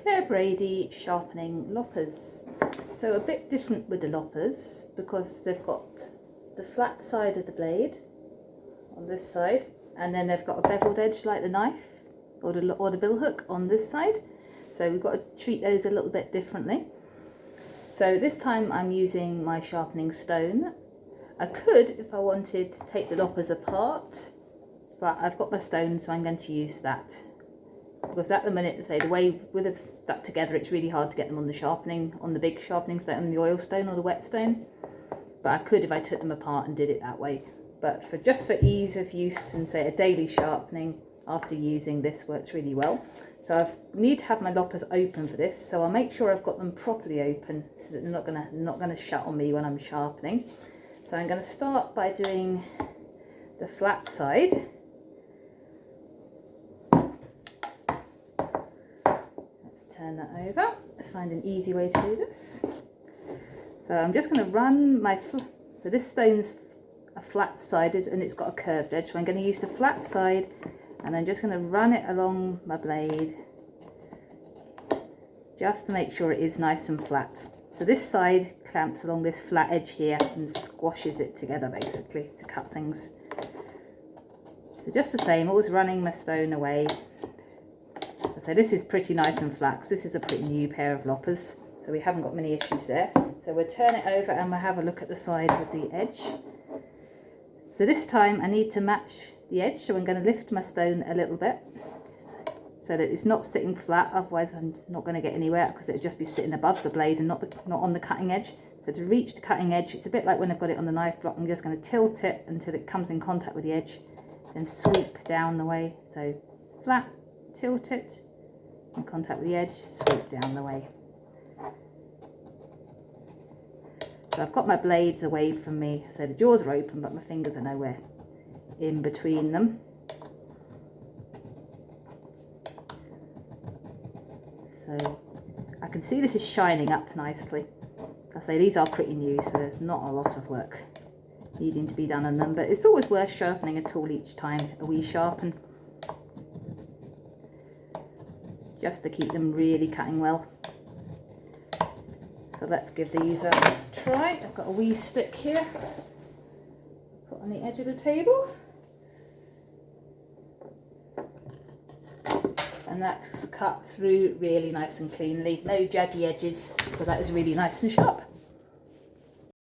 Claire Brady sharpening loppers. So a bit different with the loppers because they've got the flat side of the blade on this side, and then they've got a beveled edge like the knife or the bill hook on this side. So we've got to treat those a little bit differently. So this time I'm using my sharpening stone. I could, if I wanted, to take the loppers apart, but I've got my stone, so I'm going to use that. Because at the minute, say the way with them stuck together, it's really hard to get them on the big sharpening stone, on the oil stone or the wet stone. But I could if I took them apart and did it that way. But just for ease of use and say a daily sharpening, after using this works really well. So I need to have my loppers open for this, so I'll make sure I've got them properly open so that they're not gonna shut on me when I'm sharpening. So I'm going to start by doing the flat side. Let's turn that over. Let's find an easy way to do this. So I'm just going to run so this stone's a flat sided and it's got a curved edge, so I'm going to use the flat side and I'm just going to run it along my blade just to make sure it is nice and flat. So this side clamps along this flat edge here and squashes it together basically to cut things. So just the same, always running my stone away. So this is pretty nice and flat because this is a pretty new pair of loppers, so we haven't got many issues there. So we'll turn it over and we'll have a look at the side with the edge. So this time I need to match the edge, so I'm going to lift my stone a little bit so that it's not sitting flat, otherwise I'm not going to get anywhere because it'll just be sitting above the blade and not on the cutting edge. So to reach the cutting edge, it's a bit like when I've got it on the knife block, I'm just going to tilt it until it comes in contact with the edge, then sweep down the way. So flat, tilt it, in contact with the edge, sweep down the way. So I've got my blades away from me, so the jaws are open but my fingers are nowhere in between them. So I can see this is shining up nicely. I say these are pretty new, so there's not a lot of work needing to be done on them, but it's always worth sharpening a tool each time we sharpen, just to keep them really cutting well. So let's give these a try. I've got a wee stick here, put on the edge of the table. And that's cut through really nice and cleanly, no jaggy edges, so that is really nice and sharp.